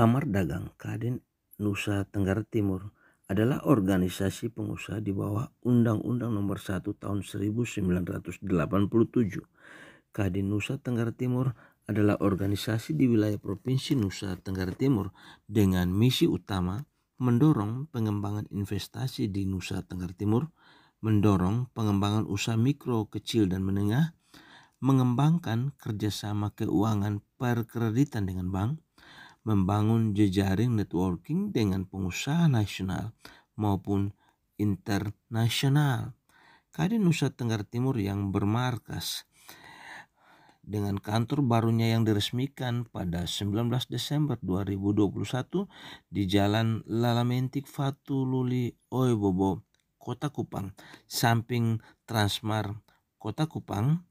Kamar Dagang Kadin Nusa Tenggara Timur adalah organisasi pengusaha di bawah Undang-Undang Nomor 1 Tahun 1987. Kadin Nusa Tenggara Timur adalah organisasi di wilayah Provinsi Nusa Tenggara Timur dengan misi utama mendorong pengembangan investasi di Nusa Tenggara Timur, mendorong pengembangan usaha mikro, kecil, dan menengah, mengembangkan kerjasama keuangan perkreditan dengan bank, membangun jejaring networking dengan pengusaha nasional maupun internasional. Kadin Nusa Tenggara Timur yang bermarkas dengan kantor barunya yang diresmikan pada 19 Desember 2021 di Jalan Lalamentik Fatu Luli Oebobo, Kota Kupang, samping Transmart Kota Kupang,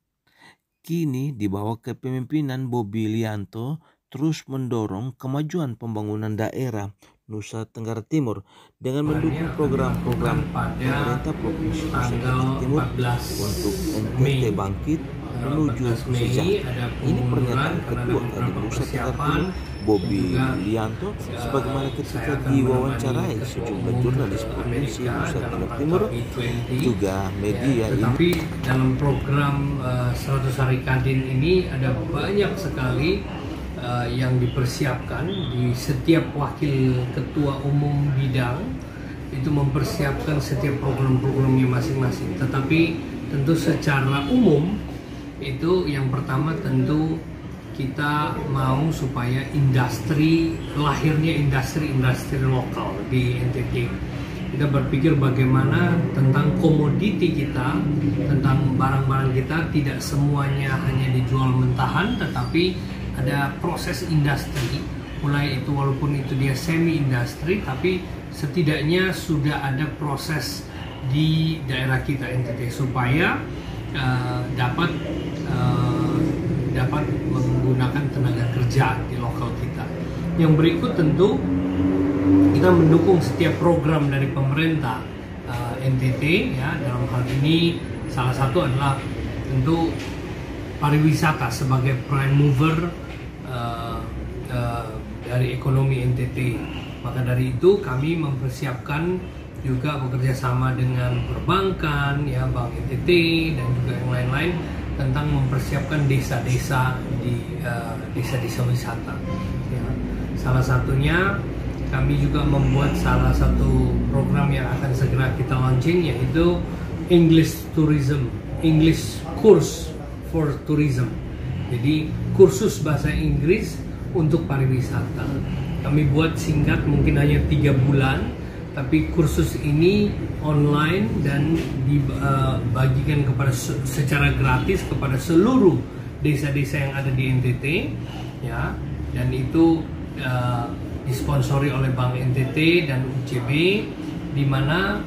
kini di bawah kepemimpinan Bobi Lianto terus mendorong kemajuan pembangunan daerah Nusa Tenggara Timur dengan mendukung program-program pemerintah Provinsi Nusa Tenggara Timur untuk NTT bangkit menuju sejahtera. Ini pernyataan Ketua Kadin Nusa Tenggara Timur Bobi Lianto sebagaimana ketika diwawancarai sejumlah jurnalis Provinsi Nusa Tenggara Timur juga media ini. Tapi dalam program 100 Hari Kadin ini ada banyak sekali yang dipersiapkan di setiap wakil ketua umum bidang itu mempersiapkan setiap program-programnya masing-masing. Tetapi tentu secara umum itu yang pertama tentu kita mau supaya lahirnya industri lokal di NTT. Kita berpikir bagaimana tentang komoditi kita, tentang barang-barang kita tidak semuanya hanya dijual mentahan, tetapi ada proses industri, mulai itu walaupun itu dia semi industri, tapi setidaknya sudah ada proses di daerah kita NTT supaya dapat menggunakan tenaga kerja di lokal kita. Yang berikut tentu kita mendukung setiap program dari pemerintah NTT ya, dalam hal ini salah satu adalah tentu pariwisata sebagai prime mover dari ekonomi NTT. Maka dari itu kami mempersiapkan juga bekerja sama dengan perbankan, ya Bank NTT dan juga yang lain-lain tentang mempersiapkan desa-desa di desa-desa wisata. Ya. Salah satunya kami juga membuat salah satu program yang akan segera kita launching, yaitu English Tourism, English Course for Tourism. Jadi kursus bahasa Inggris untuk pariwisata. Kami buat singkat, mungkin hanya 3 bulan, tapi kursus ini online dan dibagikan secara gratis kepada seluruh desa-desa yang ada di NTT, ya. Dan itu disponsori oleh Bank NTT dan UCB, di mana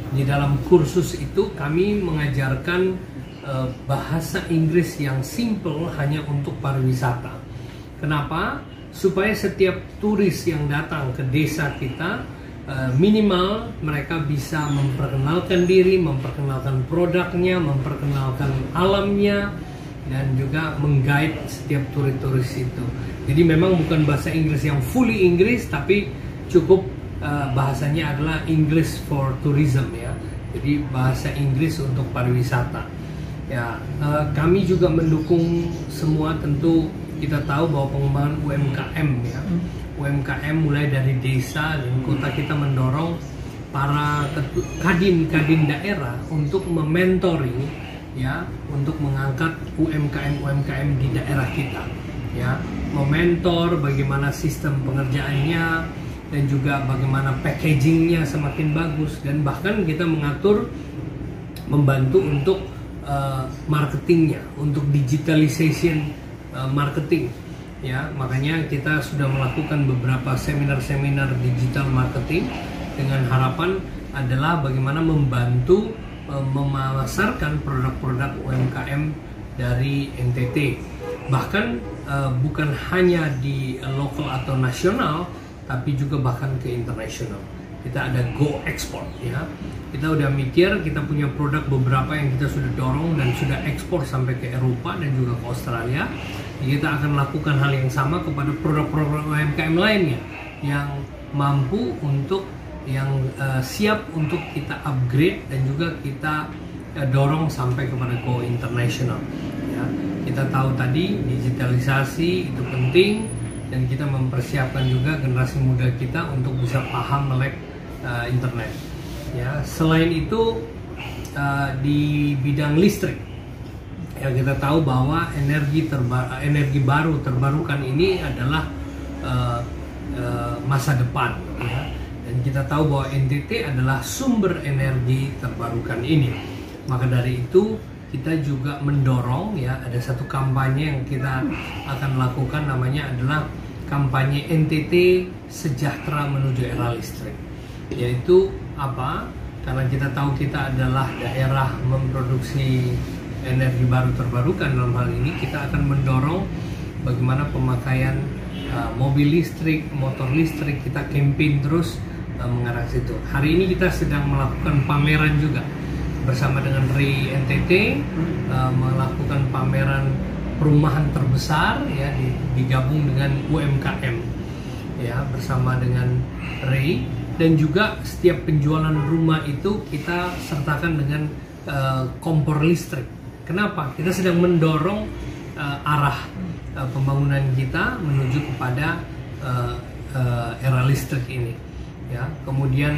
di dalam kursus itu kami mengajarkan bahasa Inggris yang simple hanya untuk pariwisata. Kenapa? Supaya setiap turis yang datang ke desa kita minimal mereka bisa memperkenalkan diri, memperkenalkan produknya, memperkenalkan alamnya, dan juga mengguide setiap turis-turis itu. Jadi memang bukan bahasa Inggris yang fully Inggris, tapi cukup bahasanya adalah English for Tourism, ya. Jadi bahasa Inggris untuk pariwisata. Ya, kami juga mendukung semua, tentu kita tahu bahwa pengembangan UMKM, ya. UMKM mulai dari desa dan kota, kita mendorong para kadin daerah untuk mementoring, ya, untuk mengangkat UMKM di daerah kita, ya, mementor bagaimana sistem pengerjaannya dan juga bagaimana packagingnya semakin bagus, dan bahkan kita membantu untuk marketingnya, untuk digitalization marketing, ya. Makanya kita sudah melakukan beberapa seminar-seminar digital marketing dengan harapan adalah bagaimana membantu memasarkan produk-produk UMKM dari NTT. Bahkan bukan hanya di lokal atau nasional, tapi juga bahkan ke internasional. Kita ada go export, ya. Kita udah mikir, kita punya produk beberapa yang kita sudah dorong dan sudah ekspor sampai ke Eropa dan juga ke Australia. kita akan lakukan hal yang sama kepada produk-produk UMKM lainnya yang mampu untuk siap untuk kita upgrade dan juga kita dorong sampai kepada go international. Ya, kita tahu tadi digitalisasi itu penting dan kita mempersiapkan juga generasi muda kita untuk bisa paham melek internet. Ya, selain itu di bidang listrik, ya kita tahu bahwa energi baru terbarukan ini adalah masa depan. Ya. Dan kita tahu bahwa NTT adalah sumber energi terbarukan ini. Maka dari itu kita juga mendorong, ya, ada satu kampanye yang kita akan lakukan, namanya adalah kampanye NTT Sejahtera Menuju Era Listrik. Yaitu apa? Karena kita tahu kita adalah daerah memproduksi energi baru terbarukan, dalam hal ini kita akan mendorong bagaimana pemakaian mobil listrik, motor listrik, kita campaign terus mengarah situ. Hari ini kita sedang melakukan pameran juga bersama dengan REI NTT, melakukan pameran perumahan terbesar, ya, digabung dengan UMKM, ya, bersama dengan REI, dan juga setiap penjualan rumah itu kita sertakan dengan kompor listrik. Kenapa? Kita sedang mendorong arah pembangunan kita menuju kepada era listrik ini, ya. Kemudian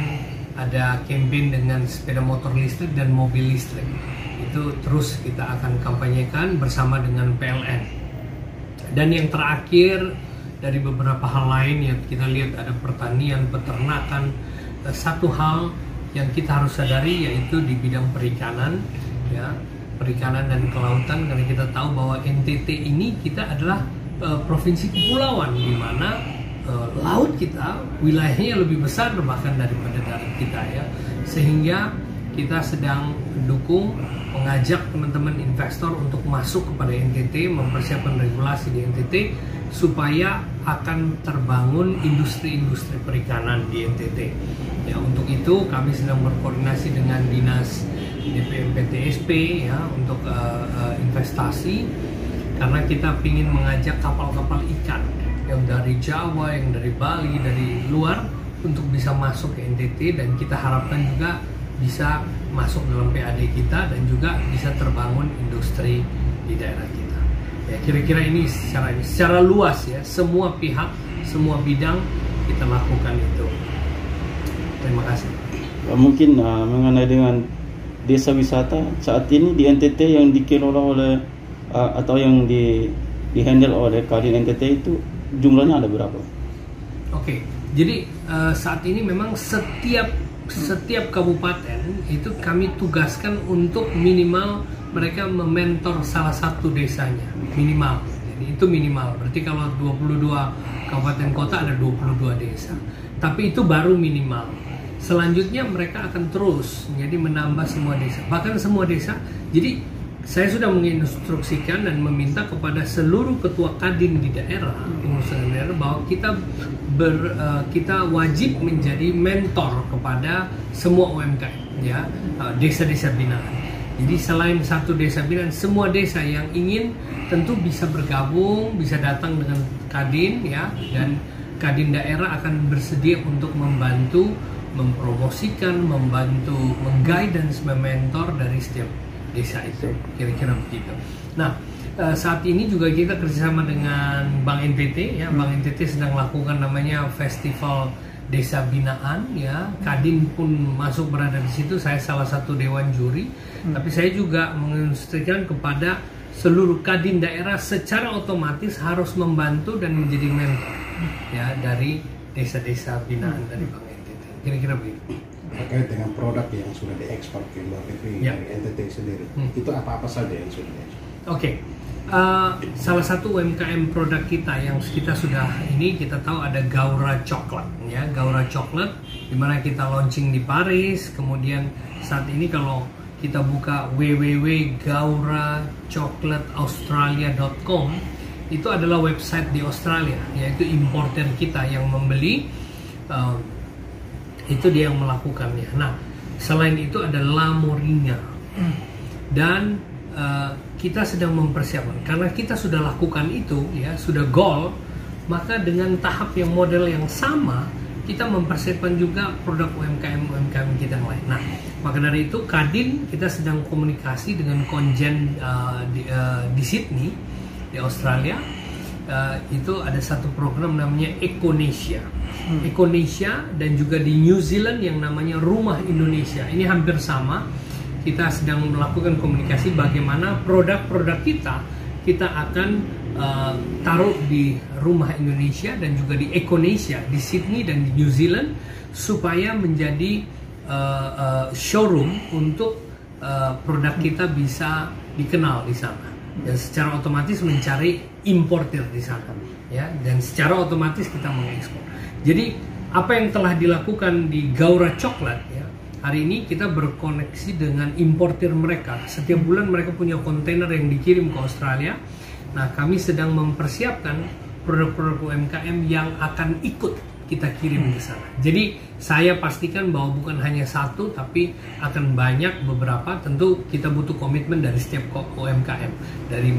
ada campaign dengan sepeda motor listrik dan mobil listrik. Itu terus kita akan kampanyekan bersama dengan PLN. Dan yang terakhir dari beberapa hal lain yang kita lihat, ada pertanian, peternakan. Satu hal yang kita harus sadari yaitu di bidang perikanan, ya, perikanan dan kelautan, karena kita tahu bahwa NTT ini kita adalah provinsi kepulauan di mana laut kita wilayahnya lebih besar bahkan daripada darat kita, ya, sehingga kita sedang mendukung, mengajak teman-teman investor untuk masuk kepada NTT, mempersiapkan regulasi di NTT supaya akan terbangun industri-industri perikanan di NTT. Ya, untuk itu kami sedang berkoordinasi dengan Dinas DPMPTSP, ya, untuk investasi, karena kita ingin mengajak kapal-kapal ikan yang dari Jawa, yang dari Bali, dari luar untuk bisa masuk ke NTT, dan kita harapkan juga bisa masuk dalam PAD kita dan juga bisa terbangun industri di daerah kita. Ya, kira-kira ini secara luas, ya, semua pihak, semua bidang kita lakukan itu. Terima kasih. Mungkin mengenai dengan desa wisata saat ini di NTT yang dikelola oleh atau yang dihandle oleh Kadin NTT itu jumlahnya ada berapa? Oke, jadi saat ini memang setiap kabupaten itu kami tugaskan untuk minimal mereka mementor salah satu desanya, minimal. Jadi itu minimal. Berarti kalau 22 kabupaten kota ada 22 desa. Tapi itu baru minimal. Selanjutnya mereka akan terus jadi menambah semua desa, bahkan semua desa. Jadi saya sudah menginstruksikan dan meminta kepada seluruh ketua kadin di daerah, pengurusan daerah, bahwa kita wajib menjadi mentor kepada semua UMKM, ya, desa-desa binaan. Jadi selain satu desa binaan, semua desa yang ingin tentu bisa bergabung, bisa datang dengan kadin, ya, dan kadin daerah akan bersedia untuk membantu, mempromosikan, membantu, mengguidance, mementor dari setiap desa itu, kira-kira begitu. Nah, saat ini juga kita kerjasama dengan Bank NTT, ya. Bank NTT sedang lakukan namanya Festival Desa Binaan, ya. Kadin pun masuk berada di situ. Saya salah satu dewan juri, tapi saya juga menginstruksikan kepada seluruh kadin daerah secara otomatis harus membantu dan menjadi mentor, ya, dari desa-desa binaan dari Bank NTT. Kira-kira begitu. Terkait dengan produk yang sudah diekspor ke luar negeri, ya, dari NTT sendiri, itu apa-apa saja yang sudah diekspor? Oke, salah satu UMKM produk kita yang kita sudah ini, kita tahu ada Gaura Coklat, ya, Gaura Coklat, dimana kita launching di Paris. Kemudian saat ini kalau kita buka www.gauracoklataustralia.com, itu adalah website di Australia, yaitu importer kita yang membeli. Itu dia yang melakukannya. Nah, selain itu ada La Moringa dan kita sedang mempersiapkan, karena kita sudah lakukan itu ya, sudah goal, maka dengan tahap yang model yang sama kita mempersiapkan juga produk UMKM kita yang lain. Nah, maka dari itu Kadin kita sedang komunikasi dengan konjen di Sydney di Australia. Itu ada satu program namanya Econesia. Econesia, dan juga di New Zealand yang namanya Rumah Indonesia. Ini hampir sama. Kita sedang melakukan komunikasi bagaimana produk-produk kita akan taruh di Rumah Indonesia dan juga di Econesia di Sydney dan di New Zealand, supaya menjadi showroom untuk produk kita bisa dikenal di sana, dan secara otomatis mencari importir di sana ya, dan secara otomatis kita mengekspor. Jadi apa yang telah dilakukan di Gaura Coklat ya, hari ini kita berkoneksi dengan importir mereka. Setiap bulan mereka punya kontainer yang dikirim ke Australia. Nah, kami sedang mempersiapkan produk-produk UMKM yang akan ikut kita kirim ke sana. Jadi saya pastikan bahwa bukan hanya satu, tapi akan banyak beberapa. Tentu kita butuh komitmen dari setiap UMKM, dari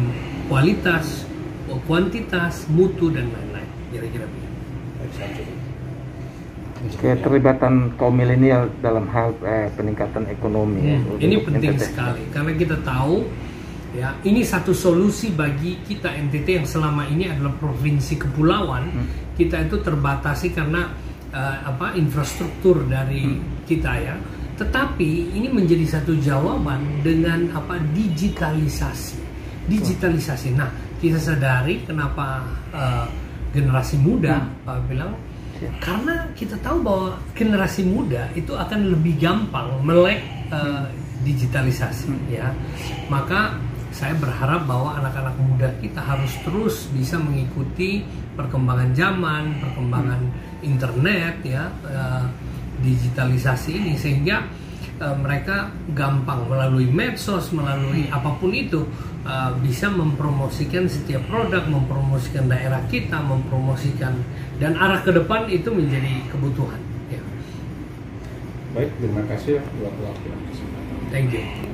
kualitas, kuantitas, mutu, dan lain-lain. Kira-kira begitu. Keterlibatan kaum milenial dalam hal peningkatan ekonomi. Ini penting sekali, karena kita tahu ya, ini satu solusi bagi kita NTT yang selama ini adalah provinsi kepulauan. Kita itu terbatasi karena infrastruktur dari kita ya. Tetapi ini menjadi satu jawaban dengan digitalisasi. Nah, kita sadari kenapa generasi muda Pak bilang, karena kita tahu bahwa generasi muda itu akan lebih gampang melek digitalisasi ya. Maka saya berharap bahwa anak-anak muda kita harus terus bisa mengikuti perkembangan zaman, perkembangan internet ya, digitalisasi ini, sehingga mereka gampang melalui medsos, melalui apapun itu bisa mempromosikan setiap produk, mempromosikan daerah kita, mempromosikan, dan arah ke depan itu menjadi kebutuhan ya. Baik, terima kasih buat waktu. Thank you.